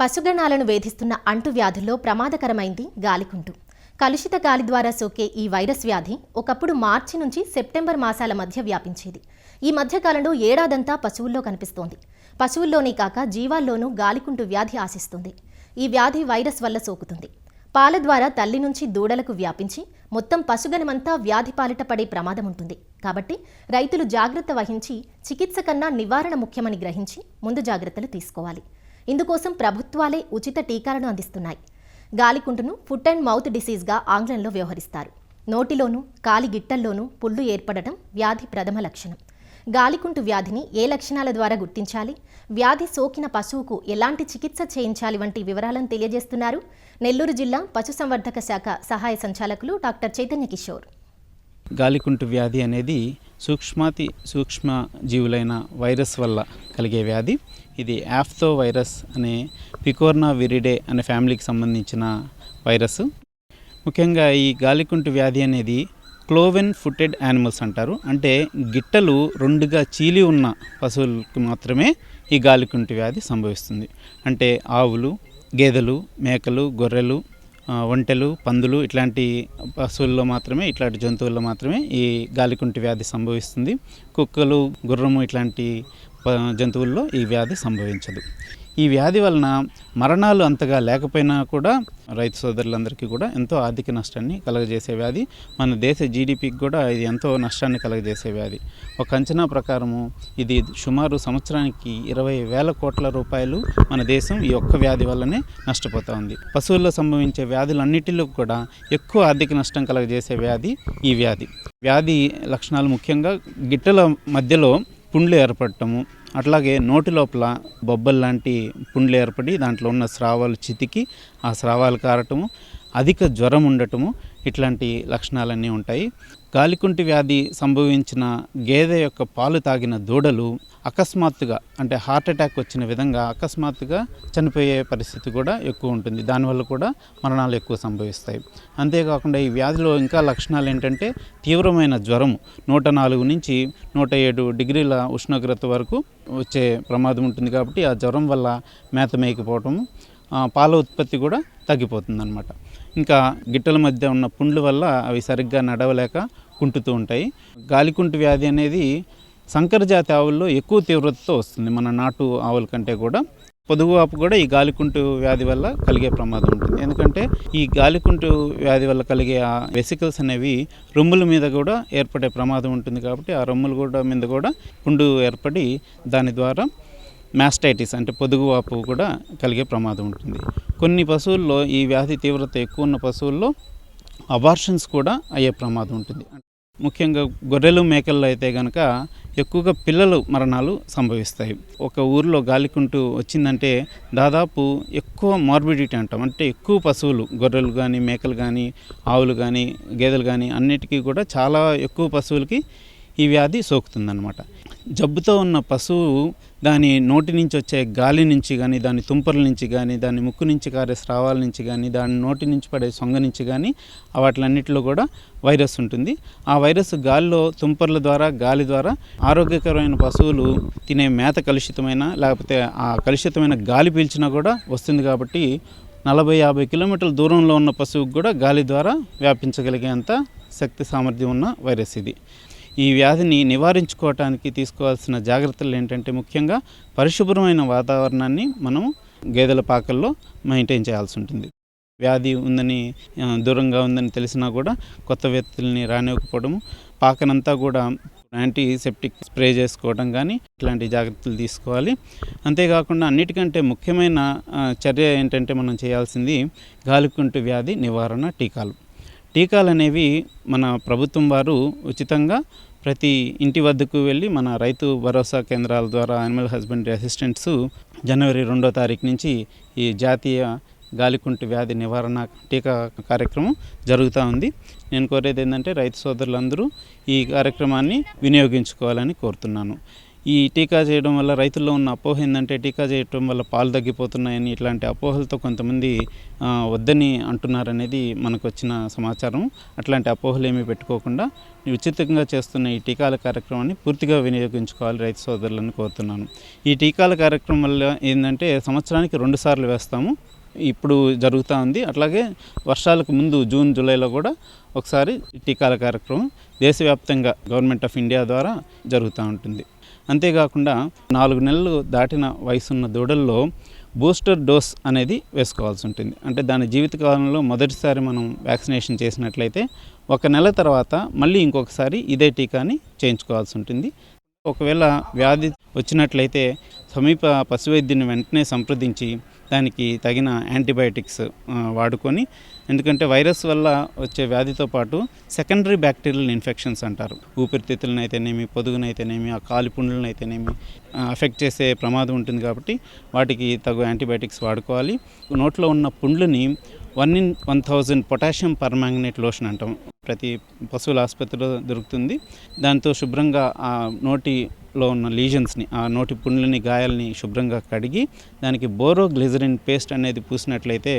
పశుగణాలను వేధిస్తున్న అంటువ్యాధుల్లో ప్రమాదకరమైంది గాలికుంటు. కలుషిత గాలి ద్వారా సోకే ఈ వైరస్ వ్యాధి ఒకప్పుడు మార్చి నుంచి సెప్టెంబర్ మాసాల మధ్య వ్యాపించేది. ఈ మధ్యకాలంలో ఏడాదంతా పశువుల్లో కనిపిస్తోంది. పశువుల్లోనే కాక జీవాల్లోనూ గాలికుంటు వ్యాధి ఆశిస్తుంది. ఈ వ్యాధి వైరస్ వల్ల సోకుతుంది. పాల ద్వారా తల్లి నుంచి దూడలకు వ్యాపించి మొత్తం పశుగణమంతా వ్యాధి పాలిట పడే ప్రమాదం ఉంటుంది. కాబట్టి రైతులు జాగ్రత్త వహించి చికిత్స కన్నా నివారణ ముఖ్యమని గ్రహించి ముందు జాగ్రత్తలు తీసుకోవాలి. ఇందుకోసం ప్రభుత్వాలే ఉచిత టీకాలను అందిస్తున్నాయి. గాలికుంటును ఫుట్ అండ్ మౌత్ డిసీజ్గా ఆంగ్లంలో వ్యవహరిస్తారు. నోటిలోనూ కాలి గిట్టల్లోనూ పుళ్ళు ఏర్పడటం వ్యాధి ప్రథమ లక్షణం. గాలికుంటు వ్యాధిని ఏ లక్షణాల ద్వారా గుర్తించాలి, వ్యాధి సోకిన పశువుకు ఎలాంటి చికిత్స చేయించాలి వంటి వివరాలను తెలియజేస్తున్నారు నెల్లూరు జిల్లా పశుసంవర్ధక శాఖ సహాయ సంచాలకులు డాక్టర్ చైతన్య కిషోర్. గాలికుంటు వ్యాధి అనేది సూక్ష్మ జీవులైన వైరస్ వల్ల కలిగే వ్యాధి. ఇది ఆఫ్తో వైరస్ అనే పికోర్నా విరిడే అనే ఫ్యామిలీకి సంబంధించిన వైరస్. ముఖ్యంగా ఈ గాలికుంటు వ్యాధి అనేది క్లోవెన్ ఫుటెడ్ యానిమల్స్ అంటారు. అంటే గిట్టలు రెండుగా చీలి ఉన్న పశువులకు మాత్రమే ఈ గాలికుంటు వ్యాధి సంభవిస్తుంది. అంటే ఆవులు, గేదెలు, మేకలు, గొర్రెలు, ఒంటెలు, పందులు ఇట్లాంటి పశువుల్లో మాత్రమే, ఇట్లాంటి జంతువుల్లో మాత్రమే ఈ గాలికుంటు వ్యాధి సంభవిస్తుంది. కుక్కలు, గుర్రము ఇట్లాంటి జంతువుల్లో ఈ వ్యాధి సంభవించదు. ఈ వ్యాధి వలన మరణాలు అంతగా లేకపోయినా కూడా రైతు సోదరులందరికీ కూడా ఎంతో ఆర్థిక నష్టాన్ని కలగజేసే వ్యాధి. మన దేశ జీడిపికి కూడా ఇది ఎంతో నష్టాన్ని కలగజేసే వ్యాధి. ఒక అంచనా ప్రకారము ఇది సుమారు సంవత్సరానికి 20,000 కోట్ల రూపాయలు మన దేశం ఈ ఒక్క వ్యాధి వల్లనే నష్టపోతూ ఉంది. పశువుల్లో సంభవించే వ్యాధులన్నిటిలో కూడా ఎక్కువ ఆర్థిక నష్టం కలగజేసే వ్యాధి ఈ వ్యాధి. వ్యాధి లక్షణాలు ముఖ్యంగా గిట్టల మధ్యలో పుండ్లు ఏర్పడటము, అట్లాగే నోటి లోపల బొబ్బలు లాంటి పుండ్లు ఏర్పడి దాంట్లో ఉన్న స్రావాలు చితికి ఆ స్రావాలు కారటము, అధిక జ్వరం ఉండటము, ఇట్లాంటి లక్షణాలన్నీ ఉంటాయి. గాలికుంటు వ్యాధి సంభవించిన గేదె యొక్క పాలు తాగిన దూడలు అకస్మాత్తుగా, అంటే హార్ట్ అటాక్ వచ్చిన విధంగా అకస్మాత్తుగా చనిపోయే పరిస్థితి కూడా ఎక్కువ ఉంటుంది. దానివల్ల కూడా మరణాలు ఎక్కువ సంభవిస్తాయి. అంతేకాకుండా ఈ వ్యాధిలో ఇంకా లక్షణాలు ఏంటంటే తీవ్రమైన జ్వరము, 104 నుంచి 107 డిగ్రీల ఉష్ణోగ్రత వరకు వచ్చే ప్రమాదం ఉంటుంది. కాబట్టి ఆ జ్వరం వల్ల మేత మేయకపోవటము, పాల ఉత్పత్తి కూడా తగ్గిపోతుంది అన్నమాట. ఇంకా గిట్టల మధ్య ఉన్న పుండ్ల వల్ల అవి సరిగ్గా నడవలేక కుంటుతూ ఉంటాయి. గాలికుంటు వ్యాధి అనేది సంకర జాతి ఆవుల్లో ఎక్కువ తీవ్రతతో వస్తుంది, మన నాటు ఆవుల కంటే కూడా. పొదుగు ఆపు కూడా ఈ గాలికుంటు వ్యాధి వల్ల కలిగే ప్రమాదం ఉంటుంది. ఎందుకంటే ఈ గాలికుంటు వ్యాధి వల్ల కలిగే ఆ వెసికల్స్ అనేవి రొమ్ముల మీద కూడా ఏర్పడే ప్రమాదం ఉంటుంది. కాబట్టి ఆ రొమ్ముల కూడా మీద కూడా పుండు ఏర్పడి దాని ద్వారా మాస్టైటిస్ అంటే పొదుగు వాపు కూడా కలిగే ప్రమాదం ఉంటుంది. కొన్ని పశువుల్లో ఈ వ్యాధి తీవ్రత ఎక్కువ ఉన్న పశువుల్లో అబార్షన్స్ కూడా అయ్యే ప్రమాదం ఉంటుంది. ముఖ్యంగా గొర్రెలు, మేకల్లో అయితే కనుక ఎక్కువగా పిల్లలు మరణాలు సంభవిస్తాయి. ఒక ఊరిలో గాలికుంటు వచ్చిందంటే దాదాపు ఎక్కువ మార్బిడిటీ అంటాం, అంటే ఎక్కువ పశువులు, గొర్రెలు కానీ, మేకలు కానీ, ఆవులు కానీ, గేదెలు కానీ అన్నిటికీ కూడా చాలా ఎక్కువ పశువులకి ఈ వ్యాధి సోకుతుందన్నమాట. జబ్బుతో ఉన్న పశువు దాని నోటి నుంచి వచ్చే గాలి నుంచి కానీ, దాని తుంపర్ల నుంచి కానీ, దాని ముక్కు నుంచి కారే స్రావాల నుంచి కానీ, దాని నోటి నుంచి పడే సొంగ నుంచి కానీ వాటిలన్నిటిలో కూడా వైరస్ ఉంటుంది. ఆ వైరస్ గాలిలో తుంపర్ల ద్వారా, గాలి ద్వారా ఆరోగ్యకరమైన పశువులు తినే మేత కలుషితమైన, లేకపోతే ఆ కలుషితమైన గాలి పీల్చినా కూడా వస్తుంది. కాబట్టి 40-50 కిలోమీటర్ల దూరంలో ఉన్న పశువుకు కూడా గాలి ద్వారా వ్యాపించగలిగేంత శక్తి సామర్థ్యం ఉన్న వైరస్ ఇది. ఈ వ్యాధిని నివారించుకోవటానికి తీసుకోవాల్సిన జాగ్రత్తలు ఏంటంటే ముఖ్యంగా పరిశుభ్రమైన వాతావరణాన్ని మనం గేదెల పాకల్లో మెయింటైన్ చేయాల్సి ఉంటుంది. వ్యాధి ఉందని, దూరంగా ఉందని తెలిసినా కూడా కొత్త వ్యక్తుల్ని రానివ్వకపోవడము, పాకనంతా కూడా యాంటీసెప్టిక్ స్ప్రే చేసుకోవడం కానీ ఇట్లాంటి జాగ్రత్తలు తీసుకోవాలి. అంతేకాకుండా అన్నిటికంటే ముఖ్యమైన చర్య ఏంటంటే మనం చేయాల్సింది గాలికుంటు వ్యాధి నివారణ టీకాలు. టీకాలు అనేవి మన ప్రభుత్వం వారు ఉచితంగా ప్రతి ఇంటి వద్దకు వెళ్ళి మన రైతు భరోసా కేంద్రాల ద్వారా యానిమల్ హస్బెండరీ అసిస్టెంట్స్ జనవరి 2వ తారీఖు నుంచి ఈ జాతీయ గాలికుంటు వ్యాధి నివారణ టీకా కార్యక్రమం జరుగుతూ ఉంది. నేను కోరేది ఏంటంటే రైతు సోదరులందరూ ఈ కార్యక్రమాన్ని వినియోగించుకోవాలని కోరుతున్నాను. ఈ టీకా చేయడం వల్ల రైతుల్లో ఉన్న అపోహ ఏంటంటే టీకా చేయడం వల్ల పాలు తగ్గిపోతున్నాయని ఇట్లాంటి అపోహలతో కొంతమంది వద్దని అంటున్నారనేది మనకు వచ్చిన సమాచారం. అట్లాంటి అపోహలు ఏమీ పెట్టుకోకుండా ఉచితంగా చేస్తున్న ఈ టీకాల కార్యక్రమాన్ని పూర్తిగా వినియోగించుకోవాలి రైతు సోదరులను కోరుతున్నాను. ఈ టీకాల కార్యక్రమం వల్ల ఏంటంటే సంవత్సరానికి 2 సార్లు వేస్తాము. ఇప్పుడు జరుగుతూ ఉంది. అట్లాగే వర్షాలకు ముందు జూన్ జూలైలో కూడా ఒకసారి టీకాల కార్యక్రమం దేశవ్యాప్తంగా గవర్నమెంట్ ఆఫ్ ఇండియా ద్వారా జరుగుతూ ఉంటుంది. అంతేకాకుండా 4 నెలలు దాటిన వయసున్న దూడల్లో బూస్టర్ డోస్ అనేది వేసుకోవాల్సి ఉంటుంది. అంటే దాని జీవితకాలంలో మొదటిసారి మనం వ్యాక్సినేషన్ చేసినట్లయితే 1 నెల తర్వాత మళ్ళీ ఇంకొకసారి ఇదే టీకాని చేయించుకోవాల్సి ఉంటుంది. ఒకవేళ వ్యాధి వచ్చినట్లయితే సమీప పశువైద్యుని వెంటనే సంప్రదించి దానికి తగిన యాంటీబయాటిక్స్ వాడుకొని, ఎందుకంటే వైరస్ వల్ల వచ్చే వ్యాధితో పాటు సెకండరీ బ్యాక్టీరియల్ ఇన్ఫెక్షన్స్ అంటారు. ఊపిరితిత్తులనైతేనేమి, పొదుగునైతేనేమి, ఆ కాలిపుండ్లనైతేనేమి అఫెక్ట్ చేసే ప్రమాదం ఉంటుంది. కాబట్టి వాటికి తగు యాంటీబయాటిక్స్ వాడుకోవాలి. నోట్లో ఉన్న పుండ్లని 1/1000 పొటాషియం పర్మాంగనేట్ లోషన్ అంటాం. ప్రతి పశువుల ఆసుపత్రిలో దొరుకుతుంది. దాంతో శుభ్రంగా ఆ నోటిలో ఉన్న లీజన్స్ని, ఆ నోటి పుండ్లని, గాయాలని శుభ్రంగా కడిగి దానికి బోరోగ్లిజరిన్ పేస్ట్ అనేది పూసినట్లయితే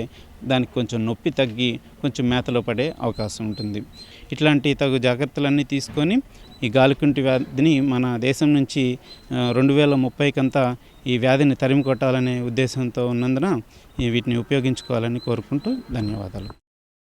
దానికి కొంచెం నొప్పి తగ్గి కొంచెం మేతలో పడే అవకాశం ఉంటుంది. ఇట్లాంటి తగు జాగ్రత్తలన్నీ తీసుకొని ఈ గాలికుంటి వ్యాధిని మన దేశం నుంచి 2030కంతా ఈ వ్యాధిని తరిమి కొట్టాలనే ఉద్దేశంతో ఉన్నందున వీటిని ఉపయోగించుకోవాలని కోరుకుంటూ ధన్యవాదాలు.